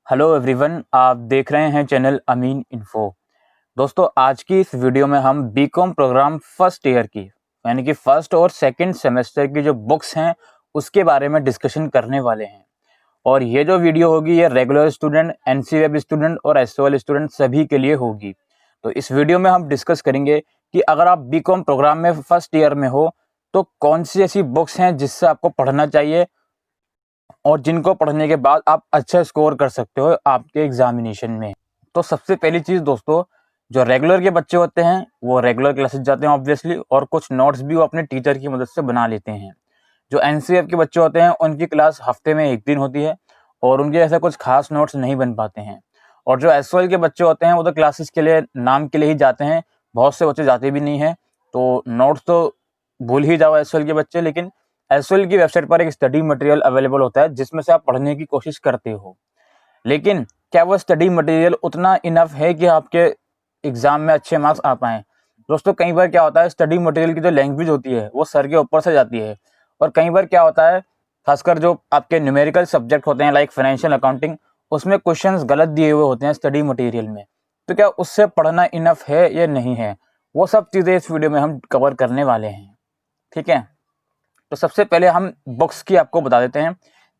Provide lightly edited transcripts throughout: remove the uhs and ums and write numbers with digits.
Hello everyone, आप देख रहे हैं चैनल अमीन इन्फो। दोस्तों, आज की इस वीडियो में हम बीकॉम प्रोग्राम फर्स्ट ईयर की यानी कि फर्स्ट और सेकंड सेमेस्टर की जो बुक्स हैं उसके बारे में डिस्कशन करने वाले हैं। और ये जो वीडियो होगी ये रेगुलर स्टूडेंट, एनसीवेब स्टूडेंट और एसओएल स्टूडेंट सभी के लिए होगी। तो इस वीडियो में हम डिस्कस करेंगे कि अगर आप बीकॉम प्रोग्राम में फर्स्ट ईयर में हो तो कौन सी ऐसी बुक्स हैं जिससे आपको पढ़ना चाहिए और जिनको पढ़ने के बाद आप अच्छा स्कोर कर सकते हो आपके एग्जामिनेशन में। तो सबसे पहली चीज़ दोस्तों, जो रेगुलर के बच्चे होते हैं वो रेगुलर क्लासेस जाते हैं ऑब्वियसली, और कुछ नोट्स भी वो अपने टीचर की मदद से बना लेते हैं। जो एनसीएफ के बच्चे होते हैं उनकी क्लास हफ्ते में एक दिन होती है और उनके ऐसे कुछ खास नोट्स नहीं बन पाते हैं। और जो एसओएल के बच्चे होते हैं वो तो क्लासेस के लिए नाम के लिए ही जाते हैं, बहुत से बच्चे जाते भी नहीं हैं, तो नोट्स तो भूल ही जाओ एसओएल के बच्चे। लेकिन एसओएल की वेबसाइट पर एक स्टडी मटेरियल अवेलेबल होता है जिसमें से आप पढ़ने की कोशिश करते हो, लेकिन क्या वो स्टडी मटेरियल उतना इनफ है कि आपके एग्जाम में अच्छे मार्क्स आ पाएँ? दोस्तों, कई बार क्या होता है, स्टडी मटेरियल की जो लैंग्वेज होती है वो सर के ऊपर से जाती है, और कई बार क्या होता है, खासकर जो आपके न्यूमेरिकल सब्जेक्ट होते हैं लाइक फाइनेंशियल अकाउंटिंग, उसमें क्वेश्चंस गलत दिए हुए होते हैं स्टडी मटेरियल में। तो क्या उससे पढ़ना इनफ है या नहीं है, वो सब चीज़ें इस वीडियो में हम कवर करने वाले हैं। ठीक है, तो सबसे पहले हम बुक्स की आपको बता देते हैं।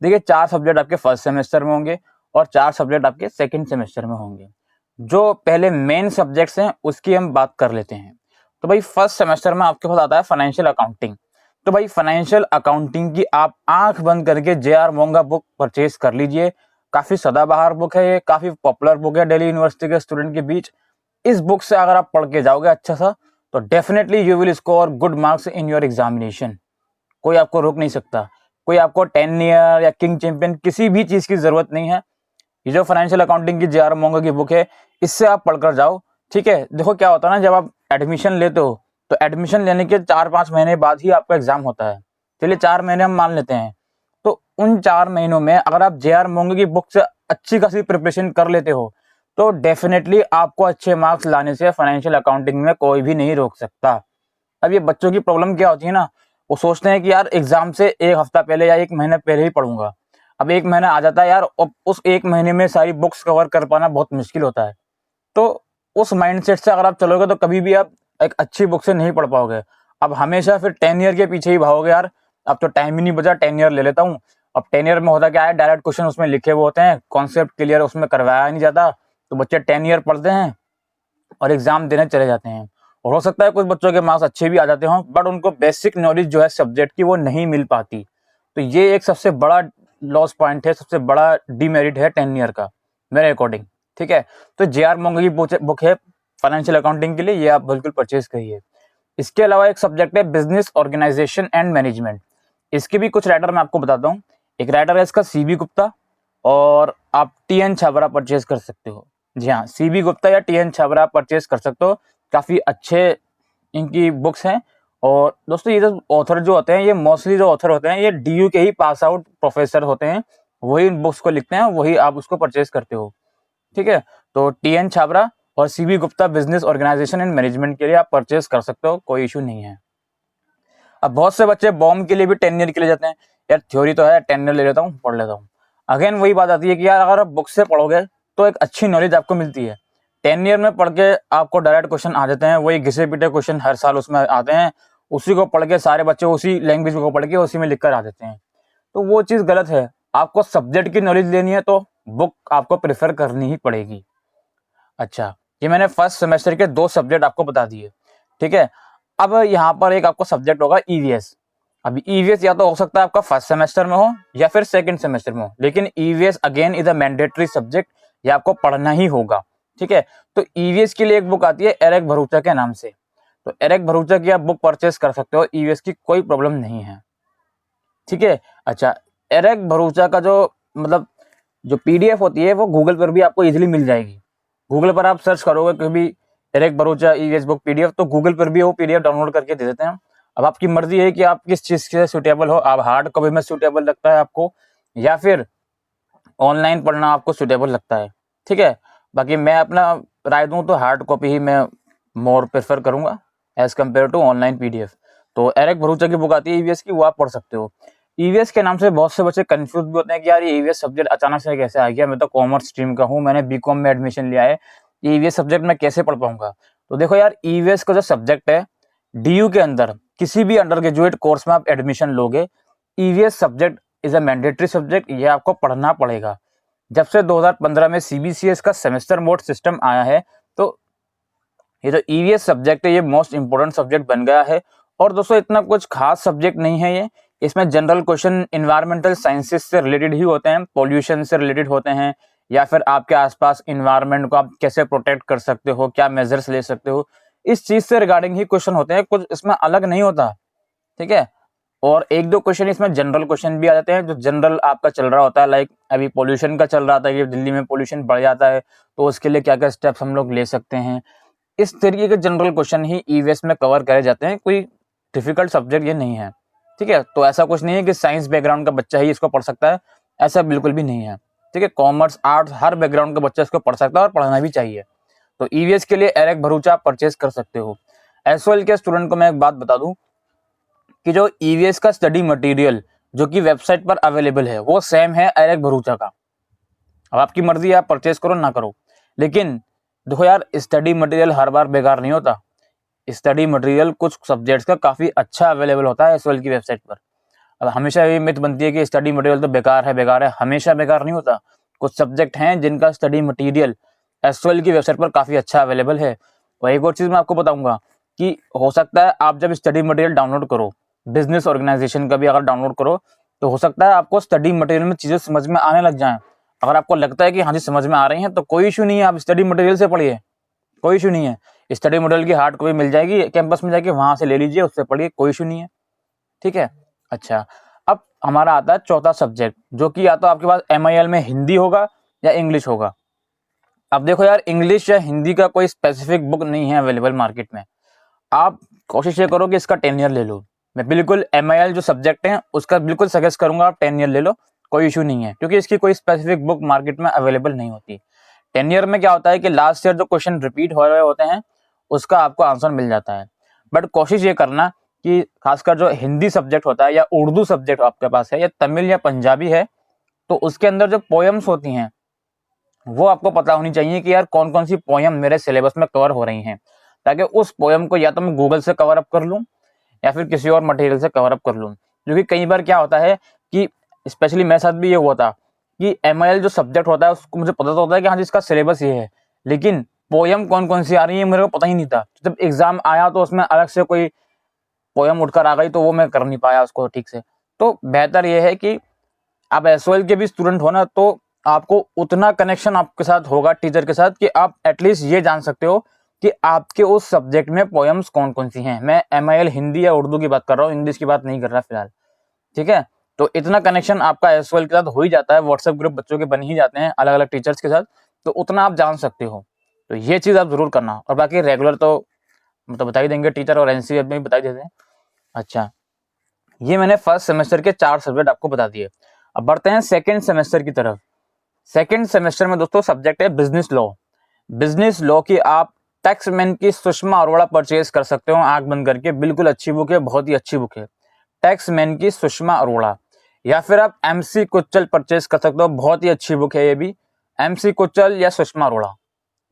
देखिए, 4 सब्जेक्ट आपके फर्स्ट सेमेस्टर में होंगे और 4 सब्जेक्ट आपके सेकंड सेमेस्टर में होंगे। जो पहले मेन सब्जेक्ट्स हैं उसकी हम बात कर लेते हैं। तो भाई, फर्स्ट सेमेस्टर में आपके पास आता है फाइनेंशियल अकाउंटिंग। तो भाई, फाइनेंशियल अकाउंटिंग की आप आंख बंद करके जे.आर. मोंगा बुक परचेज कर लीजिए। काफी सदाबहार बुक है, ये काफी पॉपुलर बुक है दिल्ली यूनिवर्सिटी के स्टूडेंट के बीच। इस बुक से अगर आप पढ़ के जाओगे अच्छा सा, तो definitely you will score good marks in your examination. कोई आपको रोक नहीं सकता, कोई आपको 10 ईयर या किंग चैंपियन किसी भी चीज की जरूरत नहीं है। ये जो फाइनेंशियल अकाउंटिंग की जे.आर. मोंगा की बुक है, इससे आप पढ़कर जाओ। ठीक है, देखो क्या होता है ना, जब आप एडमिशन लेते हो तो एडमिशन लेने के 4-5 महीने बाद ही आपका एग्जाम होता है। चलिए 4 महीने हम मान लेते हैं, तो उन 4 महीनों में अगर आप जे.आर. मोंगा की बुक से अच्छी खासी प्रिपरेशन कर लेते हो तो डेफिनेटली आपको अच्छे मार्क्स लाने से फाइनेंशियल अकाउंटिंग में कोई भी नहीं रोक सकता। अब ये बच्चों की प्रॉब्लम क्या होती है ना, वो सोचते हैं कि यार एग्जाम से एक हफ्ता पहले या एक महीने पहले ही पढ़ूंगा। अब एक महीना आ जाता है यार, और उस एक महीने में सारी बुक्स कवर कर पाना बहुत मुश्किल होता है। तो उस माइंडसेट से अगर आप चलोगे तो कभी भी आप एक अच्छी बुक से नहीं पढ़ पाओगे। अब हमेशा फिर 10 ईयर के पीछे ही भागोगे, यार अब तो टाइम ही नहीं बचा, 10 ईयर ले लेता हूँ। अब 10 ईयर में होता क्या है, डायरेक्ट क्वेश्चन उसमें लिखे हुए होते हैं, कॉन्सेप्ट क्लियर उसमें करवाया नहीं जाता, तो बच्चे 10 ईयर पढ़ते हैं और एग्जाम देने चले जाते हैं। और हो सकता है कुछ बच्चों के मार्क्स अच्छे भी आ जाते हों, बट उनको बेसिक नॉलेज जो है सब्जेक्ट की वो नहीं मिल पाती। तो ये एक सबसे बड़ा लॉस पॉइंट है, सबसे बड़ा डीमेरिट है 10 ईयर का मेरे अकॉर्डिंग। ठीक है, तो जे.आर. मोंगा की बुक है फाइनेंशियल अकाउंटिंग के लिए, ये आप बिल्कुल परचेज करिए। इसके अलावा एक सब्जेक्ट है बिजनेस ऑर्गेनाइजेशन एंड मैनेजमेंट। इसके भी कुछ राइटर मैं आपको बताता हूँ। एक राइटर है इसका सी.बी. गुप्ता, और आप टी.एन. छाबरा परचेज कर सकते हो। जी हाँ, सी.बी. गुप्ता या टी.एन. छाबरा परचेज कर सकते हो, काफ़ी अच्छे इनकी बुक्स हैं। और दोस्तों, ये जो ऑथर जो होते हैं, ये मोस्टली जो ऑथर होते हैं ये डीयू के ही पास आउट प्रोफेसर होते हैं, वही इन बुक्स को लिखते हैं, वही आप उसको परचेज करते हो। ठीक है, तो टी.एन. छाबरा और C B. Gupta business organisation and management के लिए आप परचेज कर सकते हो, कोई इशू नहीं है। अब बहुत से बच्चे बॉम्ब के लिए भी 10 ईयर के लिए जाते हैं, यार थ्योरी तो है, 10 ईयर ले लेता हूँ, पढ़ लेता हूँ। अगेन वही बात आती है कि यार अगर आप बुक से पढ़ोगे तो एक अच्छी नॉलेज आपको मिलती है। 10 ईयर में पढ़ के आपको डायरेक्ट क्वेश्चन आ जाते हैं, वही घिसे पिटे क्वेश्चन हर साल उसमें आते हैं, उसी को पढ़ के सारे बच्चे उसी लैंग्वेज को पढ़ के उसी में लिख कर आ जाते हैं। तो वो चीज़ गलत है। आपको सब्जेक्ट की नॉलेज लेनी है तो बुक आपको प्रेफर करनी ही पड़ेगी। अच्छा, ये मैंने फर्स्ट सेमेस्टर के 2 सब्जेक्ट आपको बता दिए। ठीक है, अब यहाँ पर एक आपको सब्जेक्ट होगा ईवीएस। अब ईवीएस या तो हो सकता है आपका फर्स्ट सेमेस्टर में हो या फिर सेकंड सेमेस्टर में हो, लेकिन EVS again is a mandatory subject, ये आपको पढ़ना ही होगा। ठीक है, तो ईवीएस के लिए एक बुक आती है एरिक भरूचा के नाम से, तो एरिक भरूचा की आप बुक परचेस कर सकते हो, ईवीएस की कोई प्रॉब्लम नहीं है। ठीक है, अच्छा, एरिक भरूचा का जो मतलब जो पीडीएफ होती है वो गूगल पर भी आपको इजीली मिल जाएगी। गूगल पर आप सर्च करोगे कभी Eric Bharucha EVS book PDF, तो गूगल पर भी वो पीडीएफ डाउनलोड करके दे देते हैं। अब आपकी मर्जी है कि आप किस चीज से सुटेबल हो, आप हार्ड कॉपी में सुटेबल लगता है आपको या फिर ऑनलाइन पढ़ना आपको सुटेबल लगता है। ठीक है, बाकी मैं अपना राय दूं तो हार्ड कॉपी ही मैं मोर प्रेफर करूंगा as compare to online PDF. तो एरिक भरूचा की बुक आती है ईवीएस की, वो आप पढ़ सकते हो। ईवीएस के नाम से बहुत से बच्चे कंफ्यूज भी होते हैं कि यार ये ईवीएस सब्जेक्ट अचानक से कैसे आ गया, मैं तो कॉमर्स स्ट्रीम का हूँ, मैंने बीकॉम में एडमिशन लिया है, ईवीएस सब्जेक्ट मैं कैसे पढ़ पाऊंगा। तो देखो यार, ईवीएस का जो सब्जेक्ट है डीयू के अंदर किसी भी अंडर ग्रेजुएट कोर्स में आप एडमिशन लोगे, EVS subject is a mandatory subject, ये आपको पढ़ना पड़ेगा। जब से 2015 में सीबीसीएस का सेमेस्टर मोड सिस्टम आया है, तो ये जो ईवीएस सब्जेक्ट है ये मोस्ट इंपोर्टेंट सब्जेक्ट बन गया है। और दोस्तों इतना कुछ खास सब्जेक्ट नहीं है ये, इसमें जनरल क्वेश्चन इन्वायरमेंटल साइंसेस से रिलेटेड ही होते हैं, पॉल्यूशन से रिलेटेड होते हैं, या फिर आपके आसपास इन्वायरमेंट को आप कैसे प्रोटेक्ट कर सकते हो, क्या मेजर्स ले सकते हो, इस चीज से रिगार्डिंग ही क्वेश्चन होते हैं, कुछ इसमें अलग नहीं होता। ठीक है। और एक दो क्वेश्चन इसमें जनरल क्वेश्चन भी आ जाते हैं, जो जनरल आपका चल रहा होता है, लाइक अभी पॉल्यूशन का चल रहा था कि दिल्ली में पॉल्यूशन बढ़ जाता है तो उसके लिए क्या क्या स्टेप्स हम लोग ले सकते हैं। इस तरीके के जनरल क्वेश्चन ही ईवीएस में कवर करे जाते हैं, कोई डिफिकल्ट सब्जेक्ट ये नहीं है। ठीक है। तो ऐसा कुछ नहीं है कि साइंस बैकग्राउंड का बच्चा ही इसको पढ़ सकता है, ऐसा बिल्कुल भी नहीं है। ठीक है। कॉमर्स, आर्ट्स, हर बैकग्राउंड का बच्चा इसको पढ़ सकता है और पढ़ना भी चाहिए। तो ईवीएस के लिए एरेक भरूचा आप परचेज कर सकते हो। एसओएल के स्टूडेंट को मैं एक बात बता दूं कि जो ईवीएस का स्टडी मटेरियल जो कि वेबसाइट पर अवेलेबल है वो सेम है एरेक भरूचा का। अब आपकी मर्जी है, आप परचेज करो ना करो, लेकिन देखो यार, स्टडी मटेरियल हर बार बेकार नहीं होता। स्टडी मटेरियल कुछ सब्जेक्ट्स का काफी अच्छा अवेलेबल होता है एसओएल की वेबसाइट पर। अब हमेशा ये मिथ बनती है कि स्टडी मटेरियल तो बेकार है, हमेशा बेकार नहीं होता। कुछ सब्जेक्ट हैं जिनका स्टडी मटेरियल एसओएल की वेबसाइट पर काफी अच्छा अवेलेबल है। और एक और चीज मैं आपको बताऊंगा कि हो सकता है आप जब स्टडी मटेरियल डाउनलोड करो, बिजनेस ऑर्गेनाइजेशन का भी अगर डाउनलोड करो, तो हो सकता है आपको स्टडी मटेरियल में चीजें समझ में आने लग जाएं। अगर आपको लगता है कि हाँ जी समझ में आ रही हैं, तो कोई इशू नहीं है, आप स्टडी मटेरियल से पढ़िए, कोई इशू नहीं है। स्टडी मटेरियल की हार्ड कॉपी मिल जाएगी कैंपस में जाके, वहां से ले लीजिए, उससे पढ़िए, कोई इशू नहीं है। ठीक है। अच्छा, अब हमारा आता है चौथा सब्जेक्ट, जो कि या तो आपके पास एमआईएल में हिंदी होगा या इंग्लिश होगा। अब देखो यार, इंग्लिश या हिंदी का कोई स्पेसिफिक बुक नहीं है अवेलेबल मार्केट में। आप कोशिश ये करो कि इसका 10 ईयर ले लो। मैं बिल्कुल एमआईएल जो सब्जेक्ट है उसका बिल्कुल सजेस्ट करूंगा, आप 10 ईयर ले लो, कोई इशू नहीं है, क्योंकि इसकी कोई स्पेसिफिक बुक मार्केट में अवेलेबल नहीं होती। 10 ईयर में क्या होता है कि लास्ट ईयर जो क्वेश्चन रिपीट हो रहे होते हैं उसका आपको आंसर मिल जाता है। बट कोशिश ये करना कि खासकर जो हिंदी सब्जेक्ट होता है या उर्दू सब्जेक्ट आपके पास है या तमिल या पंजाबी है, तो उसके अंदर जो पोएम्स होती हैं वो आपको पता होनी चाहिए कि यार कौन कौन सी पोएम मेरे सिलेबस में कवर हो रही हैं, ताकि उस पोएम को या तो मैं गूगल से कवर अप कर लूँ या फिर किसी और मटेरियल से कवर अप कर लूँ। क्योंकि कई बार क्या होता है कि स्पेशली मेरे साथ भी ये हुआ था कि एमआईएल जो सब्जेक्ट होता है उसको मुझे पता तो होता है कि हाँ जी इसका सिलेबस ये है, लेकिन पोएम कौन कौन सी आ रही है मेरे को पता ही नहीं था। जब एग्जाम आया तो उसमें अलग से कोई पोएम उठकर आ गई, तो वो मैं कर नहीं पाया उसको ठीक से। तो बेहतर ये है कि आप एसओएल के भी स्टूडेंट हो ना, तो आपको उतना कनेक्शन आपके साथ होगा टीचर के साथ कि आप एटलीस्ट ये जान सकते हो कि आपके उस सब्जेक्ट में पोएम्स कौन कौन सी हैं। मैं एमआईएल हिंदी या उर्दू की बात कर रहा हूँ, इंग्लिश की बात नहीं कर रहा फिलहाल। ठीक है। तो इतना कनेक्शन आपका एसओएल के साथ हो ही जाता है, व्हाट्सएप ग्रुप बच्चों के बन ही जाते हैं अलग अलग टीचर्स के साथ, तो उतना आप जान सकते हो। तो ये चीज आप जरूर करना। और बाकी रेगुलर तो मतलब बता ही देंगे टीचर, और एनसीईआरटी में भी बता ही देते हैं। अच्छा, ये मैंने फर्स्ट सेमेस्टर के 4 सब्जेक्ट आपको बता दिए। अब बढ़ते हैं सेकंड सेमेस्टर की तरफ। सेकंड सेमेस्टर में दोस्तों सब्जेक्ट है बिजनेस लॉ। बिजनेस लॉ की आप टैक्समैन की सुषमा अरोड़ा परचेज कर सकते हो आंख बंद करके, बिल्कुल अच्छी बुक है, बहुत ही अच्छी बुक है, टैक्समैन की सुषमा अरोड़ा। या फिर आप एमसी कुच्चल परचेज कर सकते हो, बहुत ही अच्छी बुक है ये भी, एमसी कुच्चल या सुषमा अरोड़ा,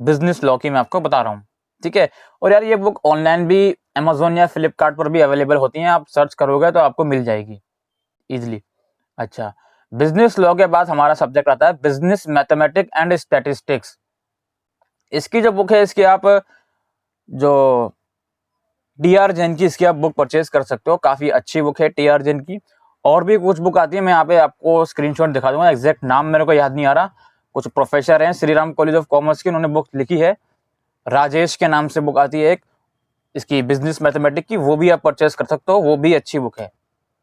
बिजनेस लॉ की मैं आपको बता रहा हूँ। ठीक है। और यार ये बुक ऑनलाइन भी अमेजोन या फ्लिपकार्ट पर भी अवेलेबल होती हैं, आप सर्च करोगे तो आपको मिल जाएगी इजिली। अच्छा, बिजनेस लॉ के बाद हमारा सब्जेक्ट आता है बिजनेस मैथमेटिक्स एंड स्टैटिस्टिक्स। इसकी जो बुक है, इसकी आप जो टीआर जैन की इसकी आप बुक परचेज कर सकते हो, काफी अच्छी बुक है टीआर जैन की। और भी कुछ बुक आती है, मैं यहाँ पे आपको स्क्रीनशॉट दिखा दूंगा, एग्जैक्ट नाम मेरे को याद नहीं आ रहा। कुछ प्रोफेसर हैं Shri Ram college of commerce की, उन्होंने बुक लिखी है, राजेश के नाम से बुक आती है एक इसकी बिजनेस मैथमेटिक्स की, वो भी आप परचेज कर सकते हो, वो भी अच्छी बुक है।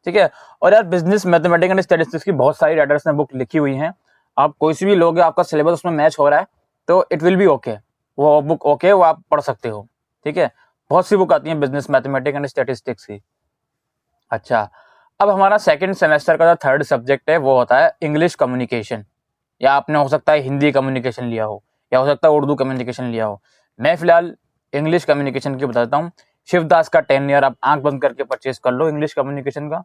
ठीक है। और यार बिजनेस मैथमेटिक्स एंड स्टैटिस्टिक्स की बहुत सारी राइटर्स ने बुक लिखी हुई हैं, आप कोई सी भी लोगे, आपका सिलेबस उसमें मैच हो रहा है तो इट विल बी ओके, वो बुक ओके, वो आप पढ़ सकते हो। ठीक है। बहुत सी बुक आती है बिजनेस मैथमेटिक्स एंड स्टैटिस्टिक्स की। अच्छा, अब हमारा सेकंड सेमेस्टर का जो थर्ड सब्जेक्ट है वो होता है इंग्लिश कम्युनिकेशन, या आपने हो सकता है हिंदी कम्युनिकेशन लिया हो, या हो सकता है उर्दू कम्युनिकेशन लिया हो। मैं फिलहाल इंग्लिश कम्युनिकेशन की बताता हूँ। शिवदास का 10 ईयर आप आंख बंद करके परचेज कर लो इंग्लिश कम्युनिकेशन का,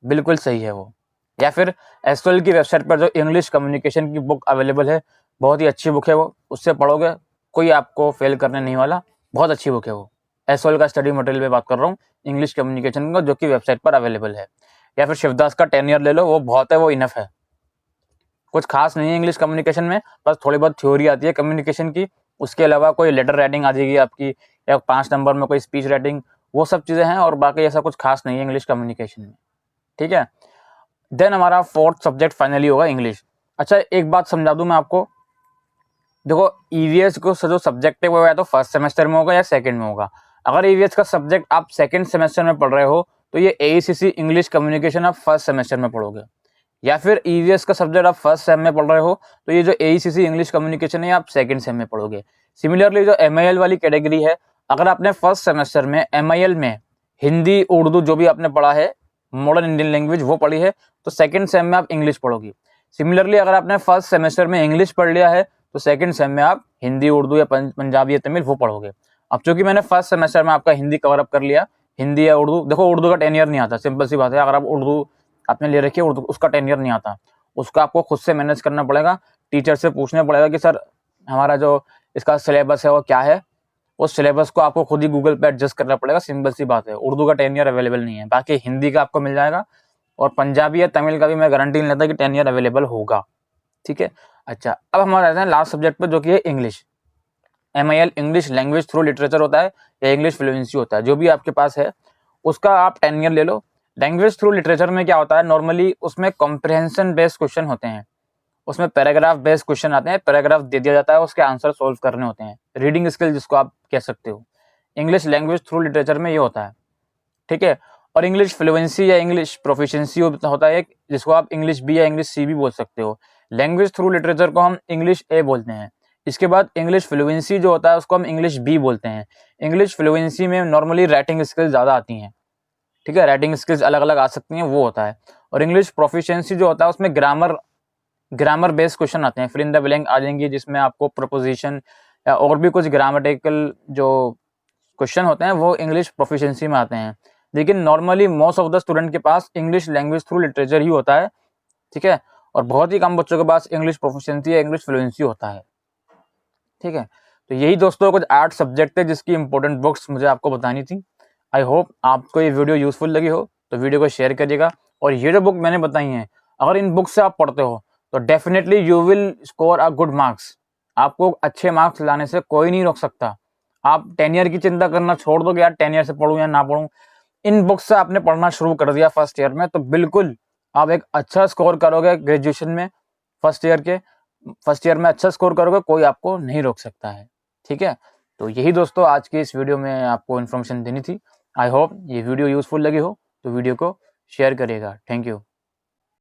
बिल्कुल सही है वो। या फिर एसओएल की वेबसाइट पर जो इंग्लिश कम्युनिकेशन की बुक अवेलेबल है, बहुत ही अच्छी बुक है वो, उससे पढ़ोगे कोई आपको फेल करने नहीं वाला, बहुत अच्छी बुक है वो। एसओएल का स्टडी मटेरियल में बात कर रहा हूँ, इंग्लिश कम्युनिकेशन का, जो कि वेबसाइट पर अवेलेबल है। या फिर शिवदास का 10 ईयर ले लो, वो बहुत है, वो इनफ है। कुछ खास नहीं है इंग्लिश कम्युनिकेशन में, बस थोड़ी बहुत थ्योरी आती है कम्युनिकेशन की, उसके अलावा कोई लेटर राइटिंग आ जाएगी आपकी, या 5 नंबर में कोई स्पीच राइटिंग, वो सब चीज़ें हैं, और बाकी ऐसा कुछ खास नहीं है इंग्लिश कम्युनिकेशन में, ठीक है। देन हमारा 4th सब्जेक्ट फाइनली होगा इंग्लिश। अच्छा, एक बात समझा दूं मैं आपको, देखो ईवीएस को जो सब्जेक्ट है वो या तो फर्स्ट सेमेस्टर में होगा या सेकंड में होगा। अगर ईवीएस का सब्जेक्ट आप सेकंड सेमेस्टर में पढ़ रहे हो तो ये एईसीसी इंग्लिश कम्युनिकेशन आप फर्स्ट सेमेस्टर में पढ़ोगे, या फिर ईवीएस का सब्जेक्ट आप फर्स्ट सेम में पढ़ रहे हो तो ये जो एईसीसी इंग्लिश कम्युनिकेशन है आप सेकंड सेम में पढ़ोगे। सिमिलरली जो एमआईएल वाली कैटेगरी है, अगर आपने फर्स्ट सेमेस्टर में एमआईएल में हिंदी उर्दू जो भी आपने पढ़ा है, मॉडर्न इंडियन लैंग्वेज वो पढ़ी है, तो सेकंड सेम में आप इंग्लिश पढ़ोगी। सिमिलरली अगर आपने फर्स्ट सेमेस्टर में इंग्लिश पढ़ लिया है तो सेकंड सेम में आप हिंदी उर्दू या पंजाबी या तमिल वो पढ़ोगे। अब चूंकि मैंने फर्स्ट सेमेस्टर में आपका हिंदी कवर अप कर लिया, हिंदी या उर्दू, देखो उर्दू का 10 ईयर नहीं आता, सिंपल सी बात है। अगर आप उर्दू आपने ले रखी है, उर्दू उसका 10 ईयर नहीं आता, उसका आपको खुद से मैनेज करना पड़ेगा, टीचर से पूछना पड़ेगा कि सर हमारा जो इसका सिलेबस है वो क्या है, उस सिलेबस को आपको खुद ही गूगल पे एडजस्ट करना पड़ेगा, सिंपल सी बात है। उर्दू का 10 ईयर अवेलेबल नहीं है, बाकी हिंदी का आपको मिल जाएगा, और पंजाबी या तमिल का भी मैं गारंटी नहीं लेता कि 10 ईयर अवेलेबल होगा, ठीक है। अच्छा, अब हमारे आते हैं लास्ट सब्जेक्ट पे, जो कि है English. MIL English language through literature होता है या इंग्लिश फ्लुएंसी होता है, जो भी आपके पास है उसका आप 10 ईयर ले लो। लैंग्वेज थ्रू लिटरेचर में क्या होता है, नॉर्मली उसमें कॉम्प्रिहेंशन बेस्ड क्वेश्चन होते हैं, उसमें पैराग्राफ बेस्ड क्वेश्चन आते हैं, पैराग्राफ दे दिया जाता है, उसके आंसर सोल्व करने होते हैं, रीडिंग स्किल जिसको आप कह सकते हो। इंग्लिश लैंग्वेज थ्रू लिटरेचर में ये होता है, ठीक है। और इंग्लिश फ्लुएंसी या इंग्लिश प्रोफिशिएंसी होता है जिसको आप इंग्लिश बी या इंग्लिश सी भी बोल सकते हो। लैंग्वेज थ्रू लिटरेचर को हम इंग्लिश ए बोलते हैं। इसके बाद इंग्लिश फ्लुएंसी जो होता है उसको हम इंग्लिश बी बोलते हैं। इंग्लिश फ्लुएंसी में नॉर्मली राइटिंग स्किल्स ज़्यादा आती हैं, ठीक है, राइटिंग स्किल्स अलग अलग आ सकती हैं, वो होता है। और इंग्लिश प्रोफिशिएंसी जो होता है उसमें ग्रामर बेस्ड क्वेश्चन आते हैं, फिल इन द ब्लैंक आ जाएंगे, जिसमें आपको प्रपोजिशन या और भी कुछ ग्रामेटिकल जो क्वेश्चन होते हैं वो इंग्लिश प्रोफिशिएंसी में आते हैं। लेकिन normally most of the student के पास इंग्लिश लैंग्वेज थ्रू लिटरेचर ही होता है, ठीक है, और बहुत ही कम बच्चों के पास इंग्लिश प्रोफिशिएंसी या इंग्लिश फ्लुएंसी होता है, ठीक है। तो यही दोस्तों कुछ 8 सब्जेक्ट थे जिसकी इंपॉर्टेंट बुक्स मुझे आपको बतानी थी। आई होप आपको ये वीडियो यूजफुल लगी हो, तो वीडियो को शेयर करिएगा। और ये जो बुक मैंने बताई हैं, अगर इन बुक से आप पढ़ते हो तो definitely you will score a good marks. आपको अच्छे मार्क्स लाने से कोई नहीं रोक सकता। आप 10 ईयर की चिंता करना छोड़ दोगे, यार 10 ईयर से पढ़ूं या ना पढ़ूं, इन बुक्स से आपने पढ़ना शुरू कर दिया फर्स्ट ईयर में, तो बिल्कुल आप एक अच्छा स्कोर करोगे ग्रेजुएशन में। फर्स्ट ईयर में अच्छा स्कोर करोगे, कोई आपको नहीं रोक सकता है, ठीक है। तो यही दोस्तों आज की इस वीडियो में आपको इन्फॉर्मेशन देनी थी। आई होप ये वीडियो यूजफुल लगी हो, तो वीडियो को शेयर करिएगा। Thank you.